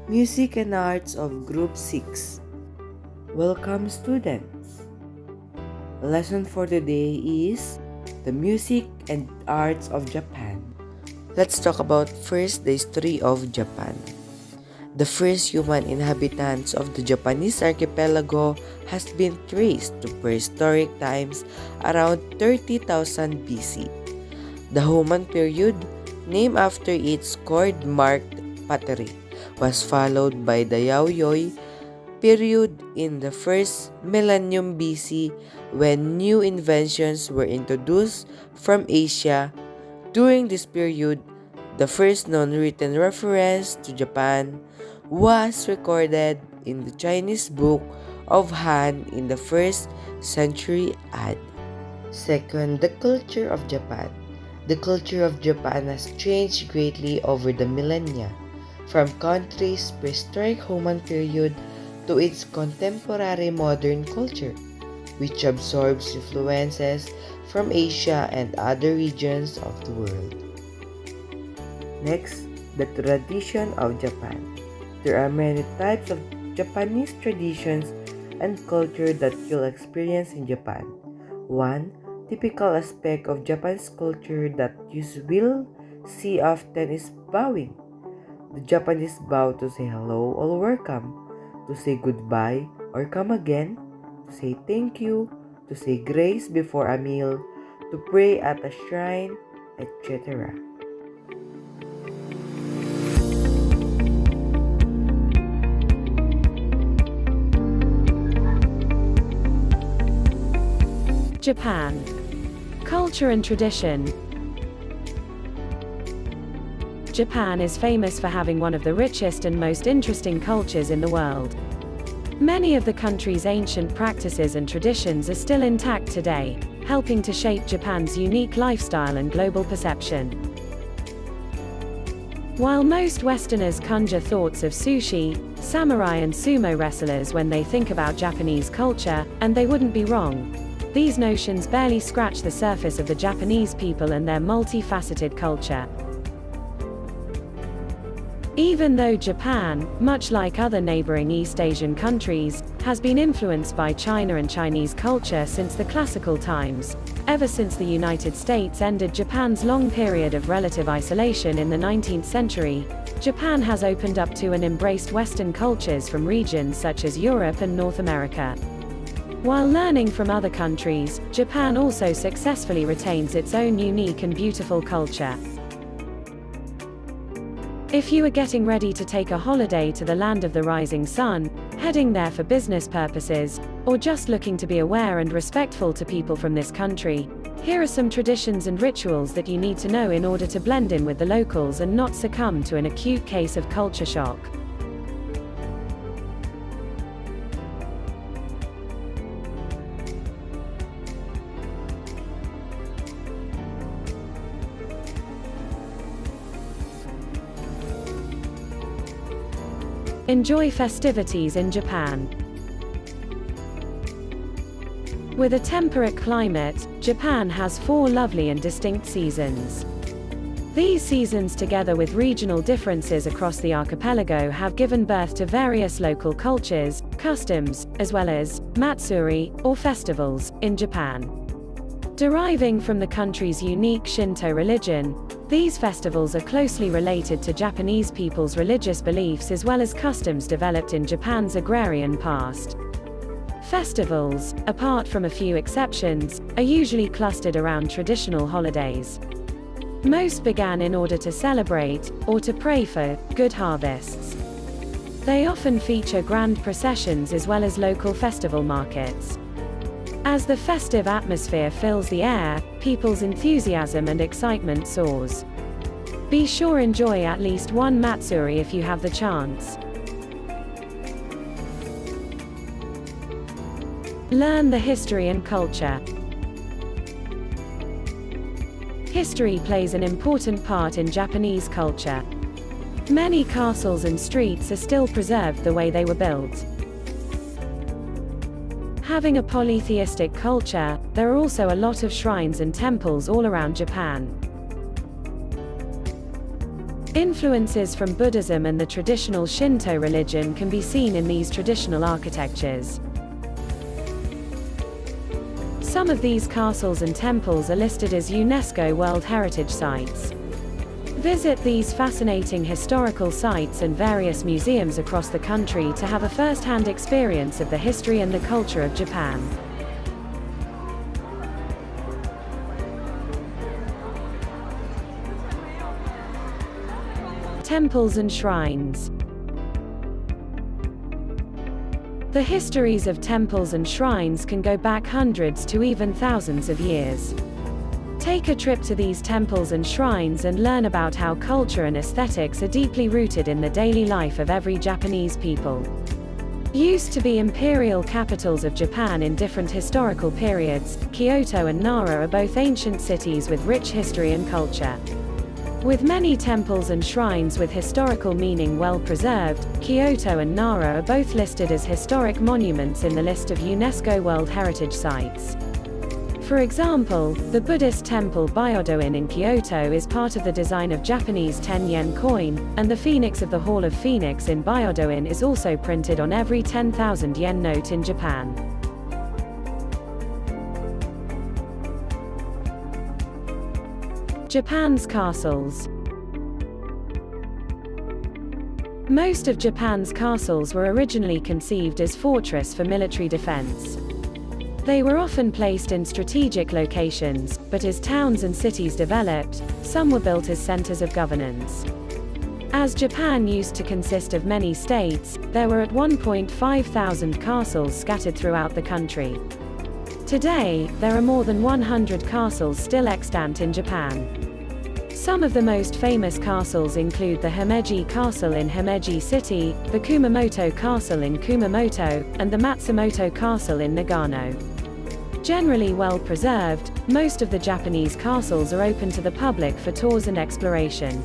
Music and Arts of Group 6. Welcome students. Lesson for today is the music and arts of Japan. Let's talk about first the history of Japan. The first human inhabitants of the Japanese archipelago has been traced to prehistoric times around 30,000 BC. The Heian period, named after its cord-marked pottery, was followed by the Yayoi period in the first millennium BC when new inventions were introduced from Asia. During this period, the first known written reference to Japan was recorded in the Chinese Book of Han in the 1st century AD. Second, the culture of Japan. The culture of Japan has changed greatly over the millennia, from country's prehistoric Heian period to its contemporary modern culture, which absorbs influences from Asia and other regions of the world. Next, the tradition of Japan. There are many types of Japanese traditions and culture that you'll experience in Japan. One typical aspect of Japan's culture that you will see often is bowing. The Japanese bow to say hello or welcome, to say goodbye or come again, to say thank you, to say grace before a meal, to pray at a shrine, etc. Japan. Culture and tradition. Japan is famous for having one of the richest and most interesting cultures in the world. Many of the country's ancient practices and traditions are still intact today, helping to shape Japan's unique lifestyle and global perception. While most Westerners conjure thoughts of sushi, samurai and sumo wrestlers when they think about Japanese culture, and they wouldn't be wrong, these notions barely scratch the surface of the Japanese people and their multifaceted culture. Even though Japan, much like other neighboring East Asian countries, has been influenced by China and Chinese culture since the classical times, ever since the United States ended Japan's long period of relative isolation in the 19th century, Japan has opened up to and embraced Western cultures from regions such as Europe and North America. While learning from other countries, Japan also successfully retains its own unique and beautiful culture. If you are getting ready to take a holiday to the land of the rising sun, heading there for business purposes, or just looking to be aware and respectful to people from this country, here are some traditions and rituals that you need to know in order to blend in with the locals and not succumb to an acute case of culture shock. Enjoy festivities in Japan. With a temperate climate, Japan has 4 lovely and distinct seasons. These seasons, together with regional differences across the archipelago, have given birth to various local cultures, customs, as well as matsuri, or festivals, in Japan. Deriving from the country's unique Shinto religion, these festivals are closely related to Japanese people's religious beliefs as well as customs developed in Japan's agrarian past. Festivals, apart from a few exceptions, are usually clustered around traditional holidays. Most began in order to celebrate, or to pray for, good harvests. They often feature grand processions as well as local festival markets. As the festive atmosphere fills the air, people's enthusiasm and excitement soars. Be sure enjoy at least one matsuri if you have the chance. Learn the history and culture. History plays an important part in Japanese culture. Many castles and streets are still preserved the way they were built. Having a polytheistic culture, there are also a lot of shrines and temples all around Japan. Influences from Buddhism and the traditional Shinto religion can be seen in these traditional architectures. Some of these castles and temples are listed as UNESCO World Heritage Sites. Visit these fascinating historical sites and various museums across the country to have a first-hand experience of the history and the culture of Japan. Temples and shrines. The histories of temples and shrines can go back hundreds to even thousands of years. Take a trip to these temples and shrines and learn about how culture and aesthetics are deeply rooted in the daily life of every Japanese people. Used to be imperial capitals of Japan in different historical periods, Kyoto and Nara are both ancient cities with rich history and culture. With many temples and shrines with historical meaning well preserved, Kyoto and Nara are both listed as historic monuments in the list of UNESCO World Heritage Sites. For example, the Buddhist temple Byodo-in in Kyoto is part of the design of Japanese 10-yen coin, and the phoenix of the Hall of Phoenix in Byodo-in is also printed on every 10,000 yen note in Japan. Japan's castles. Most of Japan's castles were originally conceived as fortress for military defense. They were often placed in strategic locations, but as towns and cities developed, some were built as centers of governance. As Japan used to consist of many states, there were at one point 5,000 castles scattered throughout the country. Today, there are more than 100 castles still extant in Japan. Some of the most famous castles include the Himeji Castle in Himeji City, the Kumamoto Castle in Kumamoto, and the Matsumoto Castle in Nagano. Generally well preserved, most of the Japanese castles are open to the public for tours and exploration.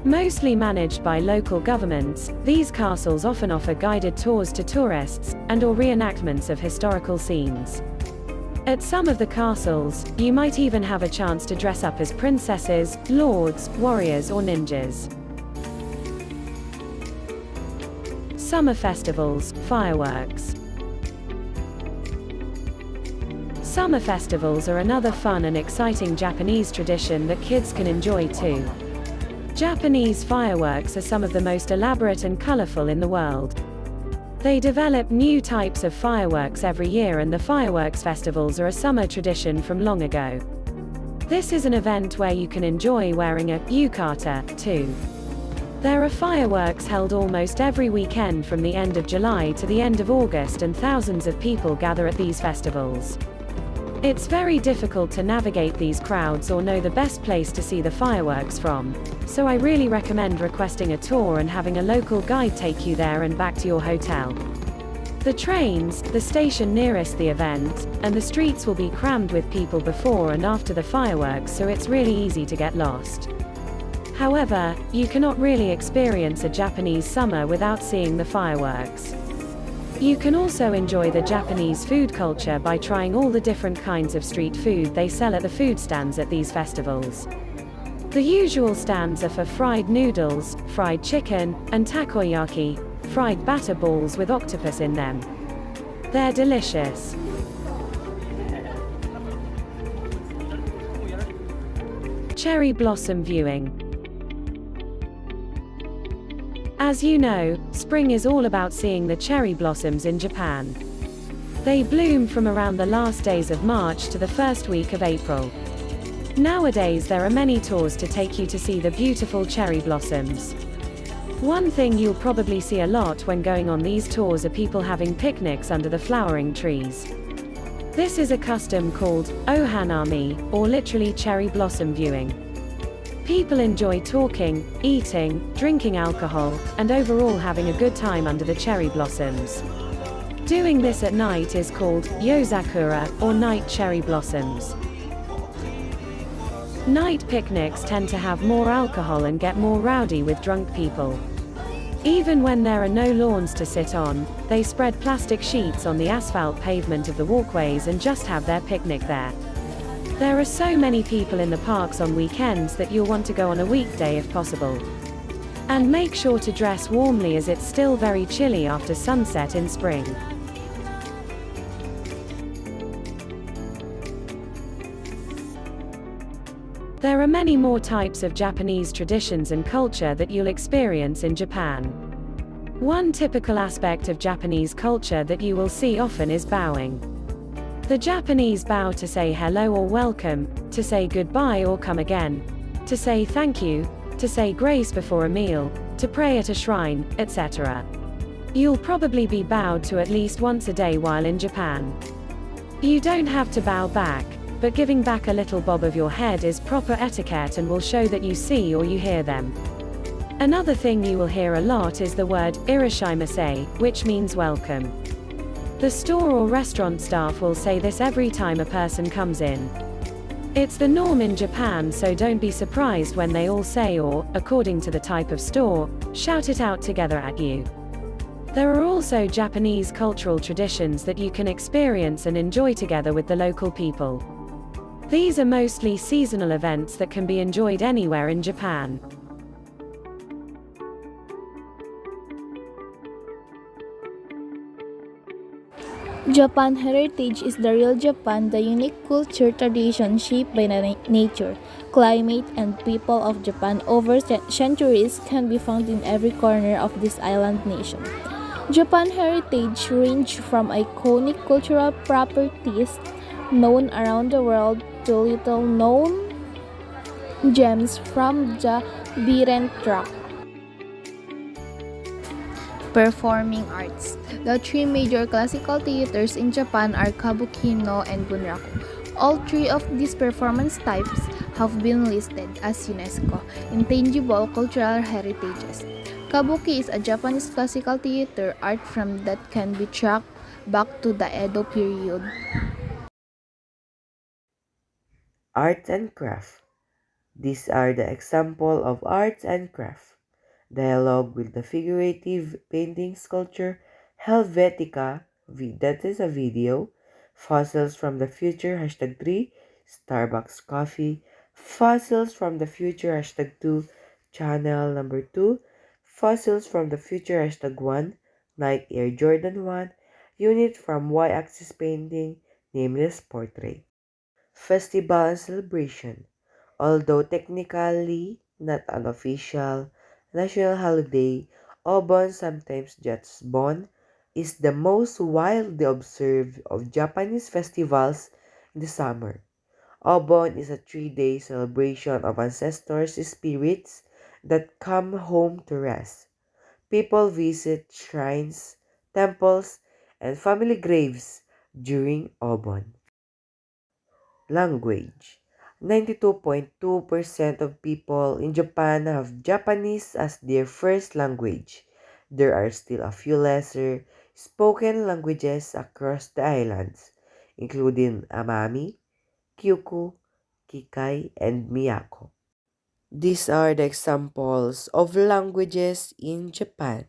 Mostly managed by local governments, these castles often offer guided tours to tourists, and/or reenactments of historical scenes. At some of the castles, you might even have a chance to dress up as princesses, lords, warriors or ninjas. Summer festivals, fireworks. Summer festivals are another fun and exciting Japanese tradition that kids can enjoy too. Japanese fireworks are some of the most elaborate and colorful in the world. They develop new types of fireworks every year, and the fireworks festivals are a summer tradition from long ago. This is an event where you can enjoy wearing a yukata, too. There are fireworks held almost every weekend from the end of July to the end of August, and thousands of people gather at these festivals. It's very difficult to navigate these crowds or know the best place to see the fireworks from, so I really recommend requesting a tour and having a local guide take you there and back to your hotel. The trains, the station nearest the event, and the streets will be crammed with people before and after the fireworks, so it's really easy to get lost. However, you cannot really experience a Japanese summer without seeing the fireworks. You can also enjoy the Japanese food culture by trying all the different kinds of street food they sell at the food stands at these festivals. The usual stands are for fried noodles, fried chicken, and takoyaki, fried batter balls with octopus in them. They're delicious. Cherry blossom viewing. As you know, spring is all about seeing the cherry blossoms in Japan. They bloom from around the last days of March to the first week of April. Nowadays there are many tours to take you to see the beautiful cherry blossoms. One thing you'll probably see a lot when going on these tours are people having picnics under the flowering trees. This is a custom called ohanami, or literally cherry blossom viewing. People enjoy talking, eating, drinking alcohol, and overall having a good time under the cherry blossoms. Doing this at night is called yozakura, or night cherry blossoms. Night picnics tend to have more alcohol and get more rowdy with drunk people. Even when there are no lawns to sit on, they spread plastic sheets on the asphalt pavement of the walkways and just have their picnic there. There are so many people in the parks on weekends that you'll want to go on a weekday if possible. And make sure to dress warmly as it's still very chilly after sunset in spring. There are many more types of Japanese traditions and culture that you'll experience in Japan. One typical aspect of Japanese culture that you will see often is bowing. The Japanese bow to say hello or welcome, to say goodbye or come again, to say thank you, to say grace before a meal, to pray at a shrine, etc. You'll probably be bowed to at least once a day while in Japan. You don't have to bow back, but giving back a little bob of your head is proper etiquette and will show that you see or you hear them. Another thing you will hear a lot is the word irashimasu, which means welcome. The store or restaurant staff will say this every time a person comes in. It's the norm in Japan, so don't be surprised when they all say or, according to the type of store, shout it out together at you. There are also Japanese cultural traditions that you can experience and enjoy together with the local people. These are mostly seasonal events that can be enjoyed anywhere in Japan. Japan heritage is the real Japan, the unique culture tradition shaped by nature, climate, and people of Japan over centuries can be found in every corner of this island nation. Japan heritage range from iconic cultural properties known around the world to little known gems from the beaten track. Performing arts. The three major classical theaters in Japan are Kabuki no and Bunraku. All three of these performance types have been listed as UNESCO intangible cultural heritages. Kabuki is a Japanese classical theater art form that can be tracked back to the Edo period. Art and craft. These are the example of arts and craft. Dialogue with the figurative painting sculpture Helvetica, that is a video. Fossils from the future hashtag 3, Starbucks coffee. Fossils from the future hashtag 2, channel number 2. Fossils from the future hashtag 1, Nike Air Jordan 1. Unit from Y-axis painting, nameless portrait. Festival and celebration. Although technically not an official national holiday, Obon, sometimes just Bon, is the most widely observed of Japanese festivals in the summer. Obon is a 3-day celebration of ancestors' spirits that come home to rest. People visit shrines, temples, and family graves during Obon. Language. 92.2% of people in Japan have Japanese as their first language. There are still a few lesser spoken languages across the islands, including Amami, Kyuku, Kikai, and Miyako. These are the examples of languages in Japan.